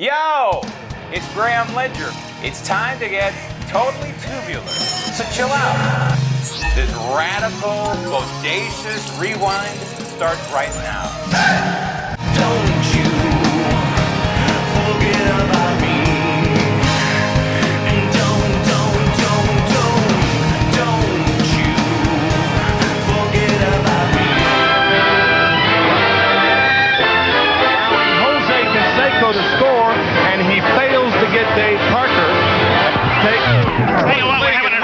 Yo, it's Graham Ledger. It's time to get totally tubular. So chill out. This radical, bodacious rewind starts right now. Don't you forget about me. And don't you forget about me. Jose Canseco to score, and he fails to get Dave Parker. Hey, what, we're having an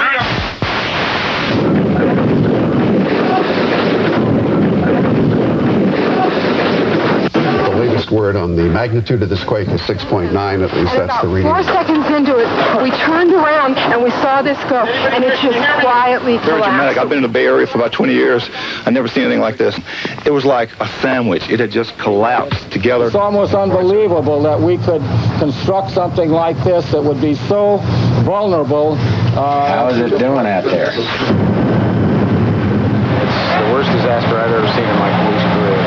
The latest word on the magnitude of this quake is 6.9, at least that's the reading. 4 seconds into it, we turned around and we saw this go, and it just quietly Very dramatic. collapsed. I've been in the Bay Area for about 20 years. I've never seen anything like this. It was like a sandwich. It had just collapsed together. It's almost unbelievable that we could construct something like this that would be so vulnerable. How is it doing out there? It's the worst disaster I've ever seen in my police career.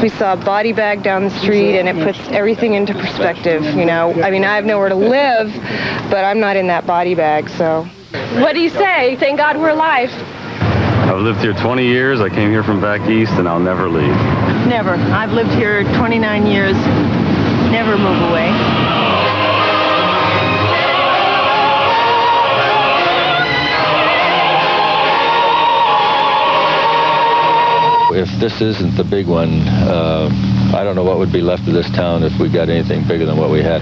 We saw a body bag down the street, and it puts everything into perspective, you know. I mean, I have nowhere to live, but I'm not in that body bag, so. What do you say? Thank God we're alive. I've lived here 20 years. I came here from back east, and I'll never leave. Never. I've lived here 29 years. Never move away. If this isn't the big one, I don't know what would be left of this town if we got anything bigger than what we had.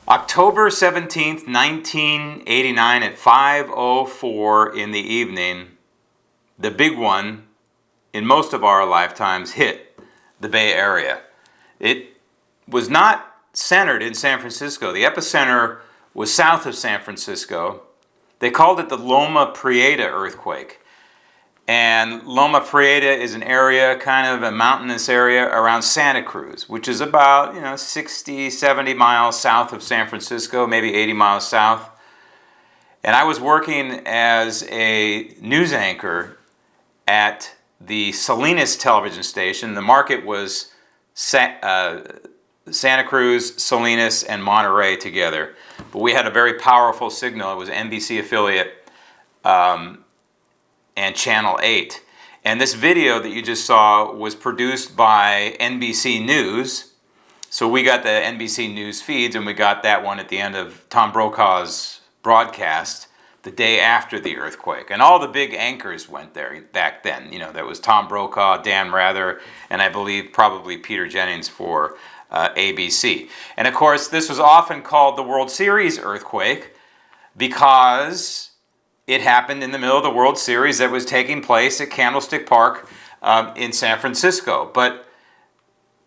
October 17th, 1989 at 5:04 in the evening, the big one in most of our lifetimes hit the Bay Area. It was not centered in San Francisco. The epicenter was south of San Francisco. They called it the Loma Prieta Earthquake. And Loma Prieta is an area, kind of a mountainous area around Santa Cruz, which is about, 60, 70 miles south of San Francisco, maybe 80 miles south. And I was working as a news anchor at the Salinas television station. The market was Santa Cruz, Salinas, and Monterey together. But we had a very powerful signal. It was an NBC affiliate and Channel 8. And this video that you just saw was produced by NBC News. So we got the NBC News feeds, and we got that one at the end of Tom Brokaw's broadcast the day after the earthquake. And all the big anchors went there back then. There was Tom Brokaw, Dan Rather, and I believe probably Peter Jennings for ABC. And of course, this was often called the World Series earthquake because it happened in the middle of the World Series that was taking place at Candlestick Park in San Francisco. But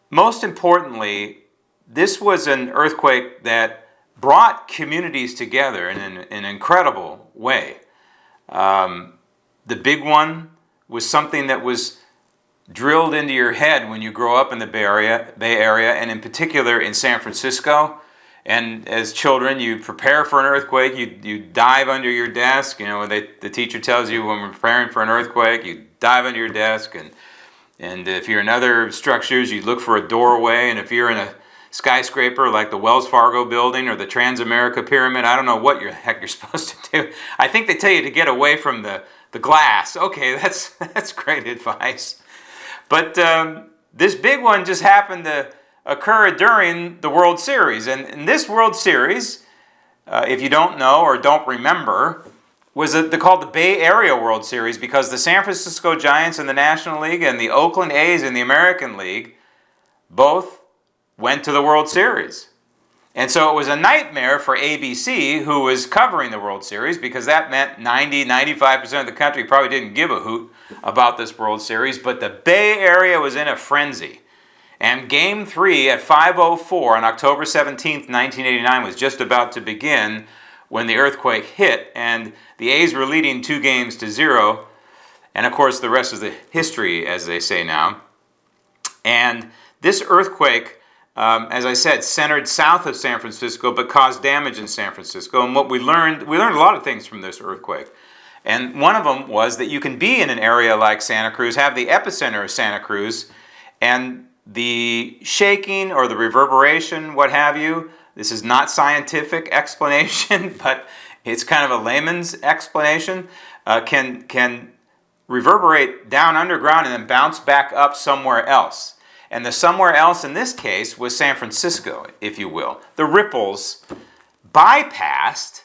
most importantly, this was an earthquake that brought communities together in an incredible way. The big one was something that was drilled into your head when you grow up in the Bay Area, and in particular in San Francisco. And as children, you prepare for an earthquake. You dive under your desk. The teacher tells you when we're preparing for an earthquake, you dive under your desk. And if you're in other structures, you look for a doorway. And if you're in a skyscraper like the Wells Fargo building or the Transamerica Pyramid, I don't know what the heck you're supposed to do. I think they tell you to get away from the glass. Okay, that's great advice. But this big one just happened to occur during the World Series. And in this World Series, if you don't know or don't remember, they're called the Bay Area World Series because the San Francisco Giants in the National League and the Oakland A's in the American League both went to the World Series. And so it was a nightmare for ABC, who was covering the World Series, because that meant 95% of the country probably didn't give a hoot about this World Series. But the Bay Area was in a frenzy. And Game 3 at 5:04 on October 17th, 1989 was just about to begin when the earthquake hit. And the A's were leading 2-0. And of course, the rest is the history, as they say now. And this earthquake, as I said, centered south of San Francisco, but caused damage in San Francisco. And what we learned a lot of things from this earthquake. And one of them was that you can be in an area like Santa Cruz, have the epicenter of Santa Cruz, and the shaking or the reverberation, what have you, this is not scientific explanation, but it's kind of a layman's explanation, can reverberate down underground and then bounce back up somewhere else. And the somewhere else in this case was San Francisco, if you will. The ripples bypassed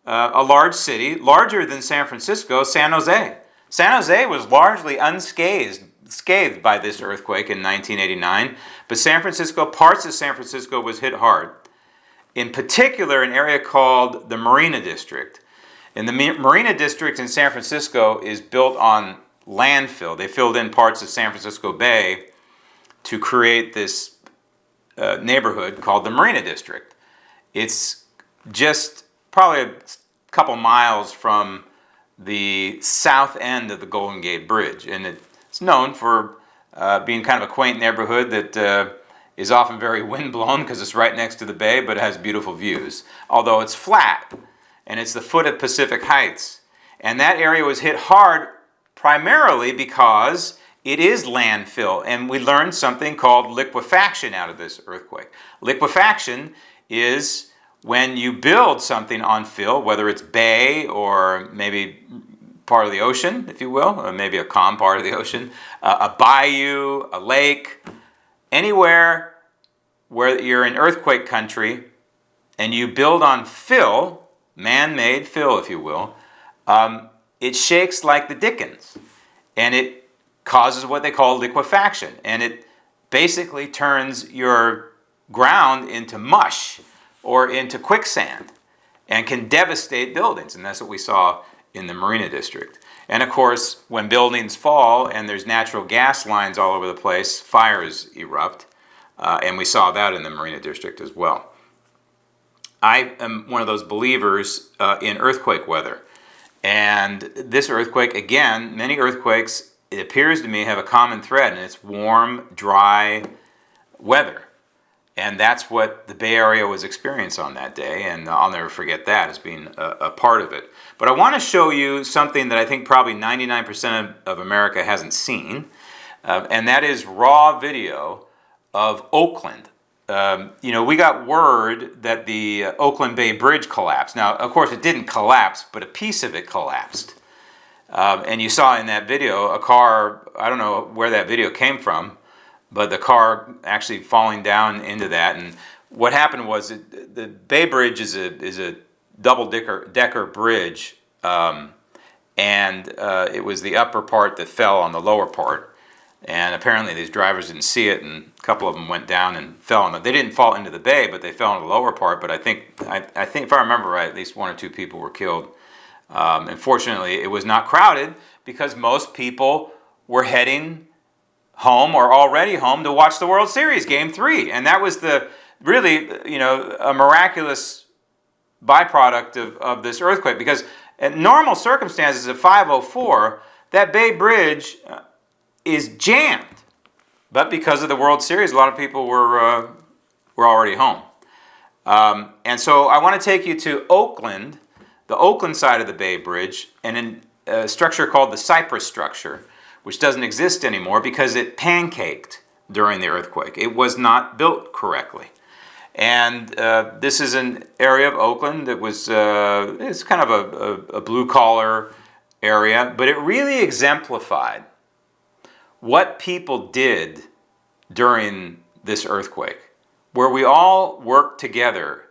a large city, larger than San Francisco, San Jose. San Jose was largely unscathed by this earthquake in 1989, but San Francisco, parts of San Francisco was hit hard. In particular, an area called the Marina District. And the Marina District in San Francisco is built on landfill. They filled in parts of San Francisco Bay to create this neighborhood called the Marina District. It's just probably a couple miles from the south end of the Golden Gate Bridge. And it's known for being kind of a quaint neighborhood that is often very windblown because it's right next to the bay, but it has beautiful views. Although it's flat, and it's the foot of Pacific Heights. And that area was hit hard primarily because it is landfill, and we learned something called liquefaction out of this earthquake. Liquefaction is when you build something on fill, whether it's bay or maybe part of the ocean, if you will, or maybe a calm part of the ocean, a bayou, a lake, anywhere where you're in earthquake country and you build on fill, man-made fill, if you will, it shakes like the dickens, and it causes what they call liquefaction, and it basically turns your ground into mush or into quicksand and can devastate buildings, and that's what we saw in the Marina District. And of course, when buildings fall and there's natural gas lines all over the place, fires erupt, and we saw that in the Marina District as well. I am one of those believers in earthquake weather, and this earthquake, again, many earthquakes, it appears to me, have a common thread, and it's warm, dry weather. And that's what the Bay Area was experiencing on that day, and I'll never forget that as being a part of it. But I want to show you something that I think probably 99% of America hasn't seen, and that is raw video of Oakland. We got word that the Oakland Bay Bridge collapsed. Now, of course, it didn't collapse, but a piece of it collapsed. And you saw in that video a car, I don't know where that video came from, but the car actually falling down into that. And what happened was the Bay Bridge is a double-decker bridge, and it was the upper part that fell on the lower part. And apparently these drivers didn't see it, and a couple of them went down and fell on it. They didn't fall into the bay, but they fell on the lower part. But I think if I remember right, at least one or two people were killed. And fortunately, it was not crowded because most people were heading home or already home to watch the World Series, Game 3. And that was really a miraculous byproduct of this earthquake, because in normal circumstances at 5:04, that Bay Bridge is jammed. But because of the World Series, a lot of people were already home. And so I want to take you to Oakland, the Oakland side of the Bay Bridge, and a structure called the Cypress structure, which doesn't exist anymore because it pancaked during the earthquake. It was not built correctly. And this is an area of Oakland that was, it's kind of a blue-collar area, but it really exemplified what people did during this earthquake, where we all worked together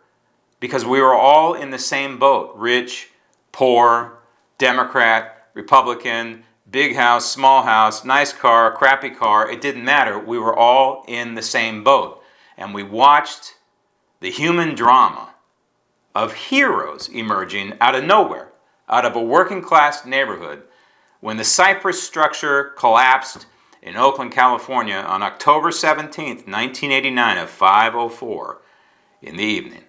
because we were all in the same boat, rich, poor, Democrat, Republican, big house, small house, nice car, crappy car, it didn't matter. We were all in the same boat. And we watched the human drama of heroes emerging out of nowhere, out of a working class neighborhood, when the Cypress structure collapsed in Oakland, California on October 17th, 1989 at 5:04 in the evening.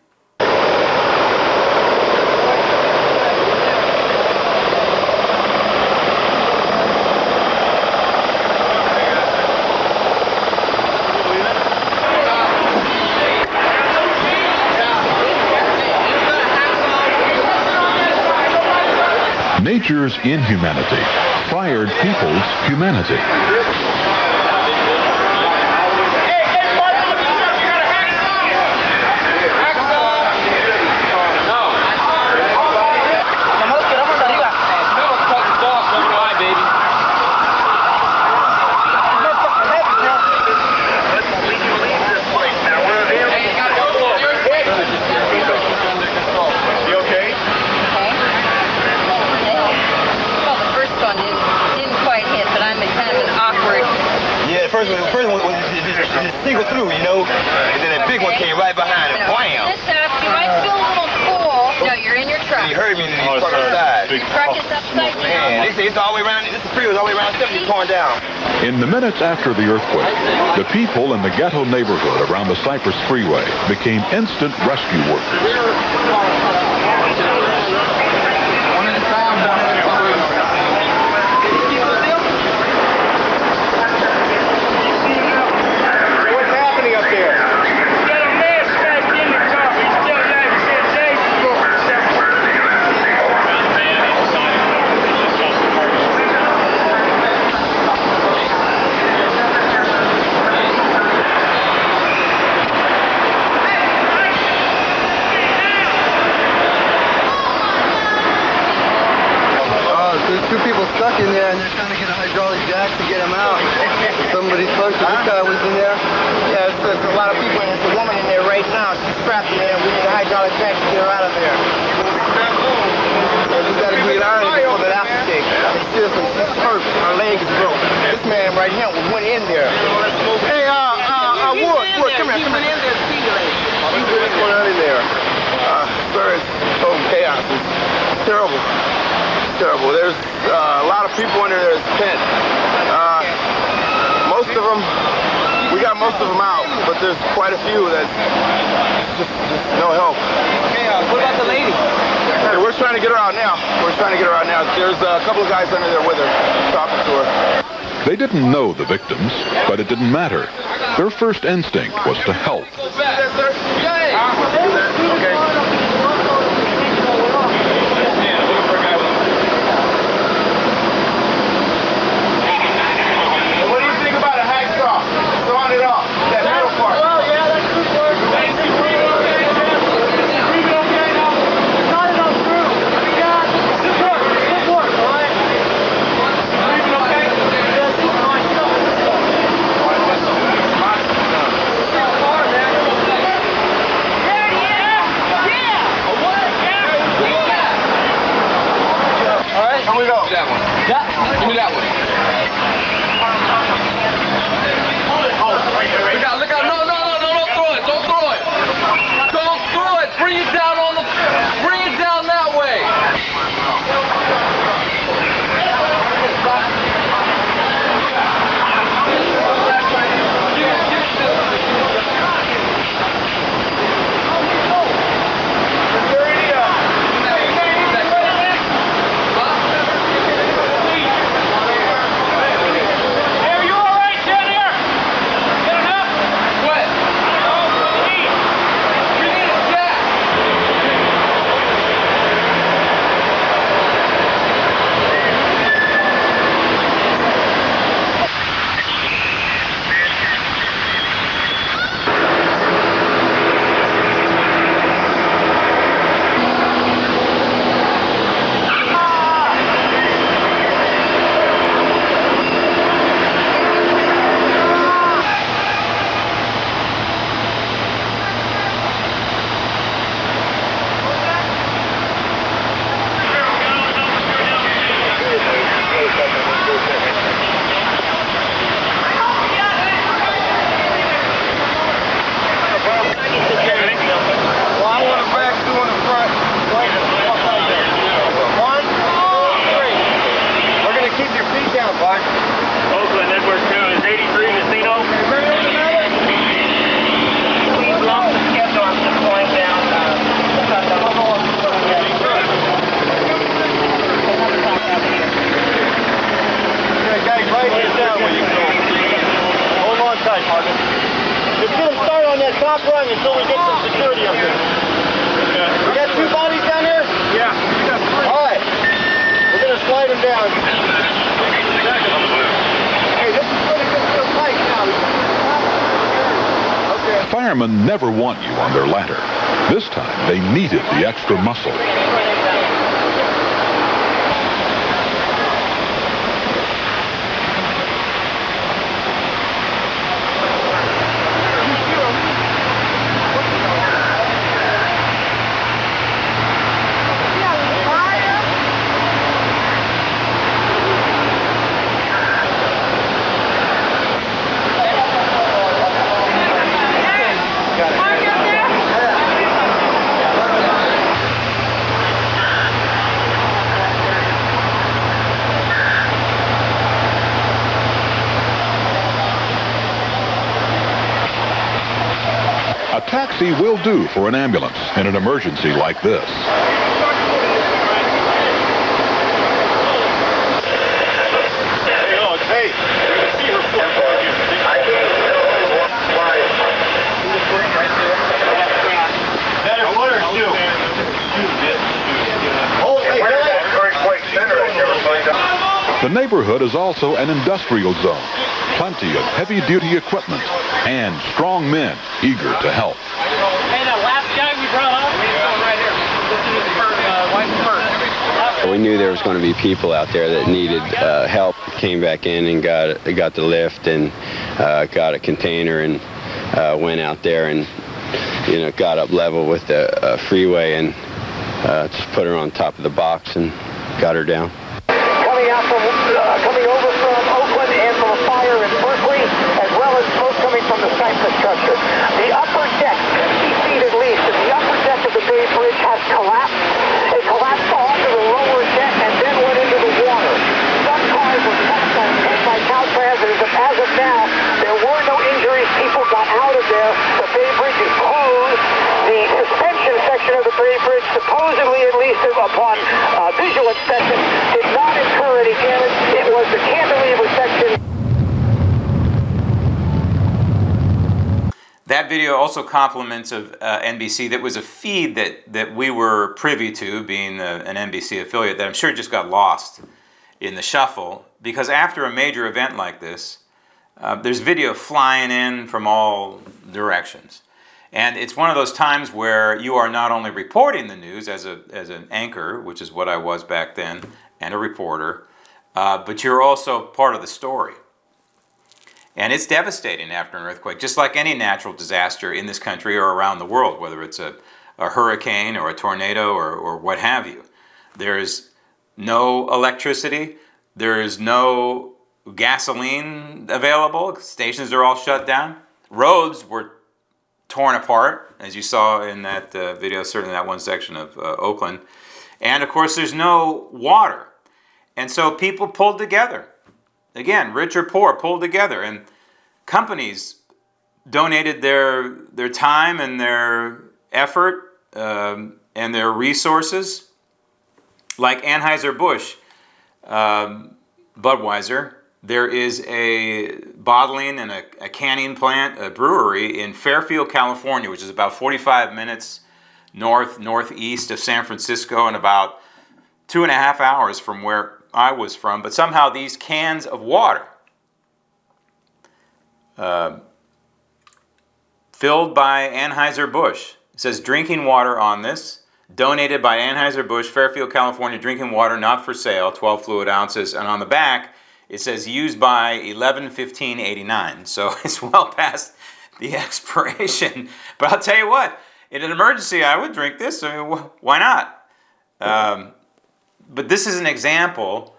Nature nature's inhumanity fired people's humanity. The first one just single through, you know, and then that big one came right behind it. Wham! This up, you might feel a little cool. No, you're in your truck. He heard me and he parked outside. Your truck is upside down. Man, they say it's all the way around, this freeway was all the way around 70 torn down. In the minutes after the earthquake, the people in the ghetto neighborhood around the Cypress freeway became instant rescue workers. Two people stuck in there and they're trying to get a hydraulic jack to get them out. Somebody's close to this guy was in there. Yeah, there's a lot of people and there's a woman in there right now. She's trapped in there. We need a hydraulic jack to get her out of there. We got a green iron for the aftershake. I mean, seriously, she's hurt. Her leg is broke. This man right here went in there. Hey, Wood, come here. What's going on in there? Sir, it's total chaos. It's terrible. Terrible. There's a lot of people in there. There's tent. Most of them, we got most of them out, but there's quite a few that just no help. Okay, what about the lady? Hey, we're trying to get her out now. There's a couple of guys under there with her, talking to her. They didn't know the victims, but it didn't matter. Their first instinct was to help. Okay. Stop running until we get some security up here. Okay. We got two bodies down here? Yeah. All right. We're going to going down. Hey, this is going to get real tight now. Okay. Firemen never want you on their ladder. This time, they needed the extra muscle. A taxi will do for an ambulance in an emergency like this. The neighborhood is also an industrial zone. Plenty of heavy-duty equipment and strong men eager to help. Hey, that last guy we brought up, he's going right here. This is his wife's purse. We knew there was going to be people out there that needed help. Came back in and got the lift and got a container and went out there and got up level with the freeway and just put her on top of the box and got her down. Coming over from Oakland and from a fire in Berkeley, as well as smoke coming from the Cypress structure. The upper deck, 50 feet at least, and the upper deck of the Bay Bridge has collapsed. It collapsed onto the lower deck and then went into the water. Some cars were trapped on by Caltrans, as of now, there were no injuries. People got out of there. The Bay Bridge is closed. The suspension section of the Bay Bridge, supposedly at least upon visual inspection, did not incur any damage. It was the cantilever section. That video also compliments of NBC. That was a feed that we were privy to, being an NBC affiliate, that I'm sure just got lost in the shuffle. Because after a major event like this, there's video flying in from all directions. And it's one of those times where you are not only reporting the news as an anchor, which is what I was back then, and a reporter, but you're also part of the story. And it's devastating after an earthquake, just like any natural disaster in this country or around the world, whether it's a hurricane or a tornado or what have you. There's no electricity. There is no gasoline available. Stations are all shut down. Roads were torn apart, as you saw in that video, certainly that one section of Oakland. And of course, there's no water. And so people pulled together. Again, rich or poor pulled together. And companies donated their time and their effort and their resources. Like Anheuser-Busch, Budweiser, there is a bottling and a canning plant, a brewery in Fairfield, California, which is about 45 minutes northeast of San Francisco and about 2.5 hours from where I was from. But somehow these cans of water, filled by Anheuser-Busch, it says drinking water on this, donated by Anheuser-Busch, Fairfield, California, drinking water not for sale, 12 fluid ounces, and on the back it says used by 11/15/89, so it's well past the expiration. But I'll tell you what, in an emergency, I would drink this. I mean, why not? But this is an example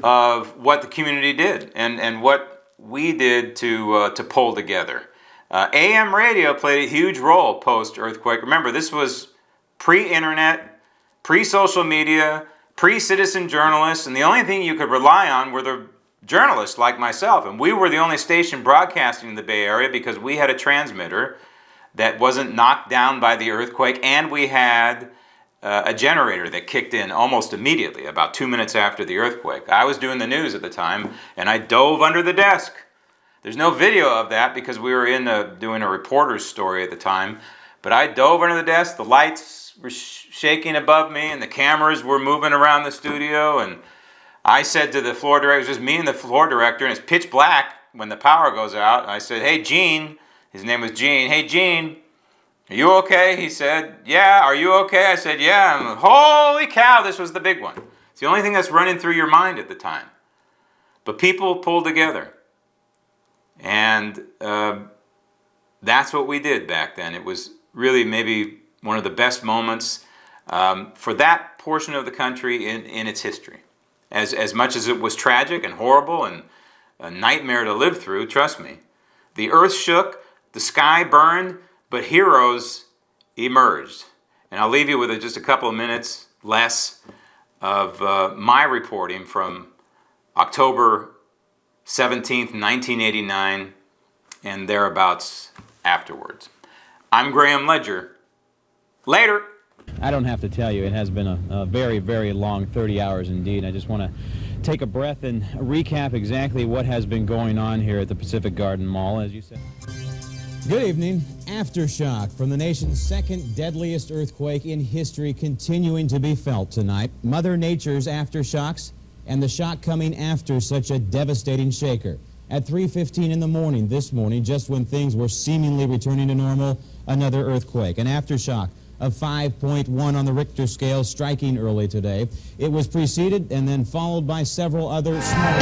of what the community did and what we did to pull together. AM radio played a huge role post-earthquake. Remember, this was pre-internet, pre-social media, pre-citizen journalists, and the only thing you could rely on were the journalists like myself. And we were the only station broadcasting in the Bay Area because we had a transmitter that wasn't knocked down by the earthquake, and we had a generator that kicked in almost immediately, about 2 minutes after the earthquake. I was doing the news at the time, and I dove under the desk. There's no video of that because we were doing a reporter's story at the time, but I dove under the desk. The lights were shaking above me, and the cameras were moving around the studio, and I said to the floor director, it was just me and the floor director, and it's pitch black when the power goes out. And I said, hey, Gene, his name was Gene. Hey, Gene, are you okay? He said, yeah. Are you okay? I said, yeah. And holy cow, this was the big one. It's the only thing that's running through your mind at the time. But people pulled together. And that's what we did back then. It was really maybe one of the best moments for that portion of the country in its history. As much as it was tragic and horrible and a nightmare to live through, trust me. The earth shook, the sky burned, but heroes emerged. And I'll leave you with just a couple of minutes less of my reporting from October 17th, 1989, and thereabouts afterwards. I'm Graham Ledger. Later. I don't have to tell you, it has been a very, very long 30 hours indeed. I just want to take a breath and recap exactly what has been going on here at the Pacific Garden Mall, as you said. Good evening. Aftershock from the nation's second deadliest earthquake in history continuing to be felt tonight. Mother Nature's aftershocks and the shock coming after such a devastating shaker. At 3:15 in the morning this morning, just when things were seemingly returning to normal, another earthquake, an aftershock of 5.1 on the Richter scale, striking early today. It was preceded and then followed by several other smaller...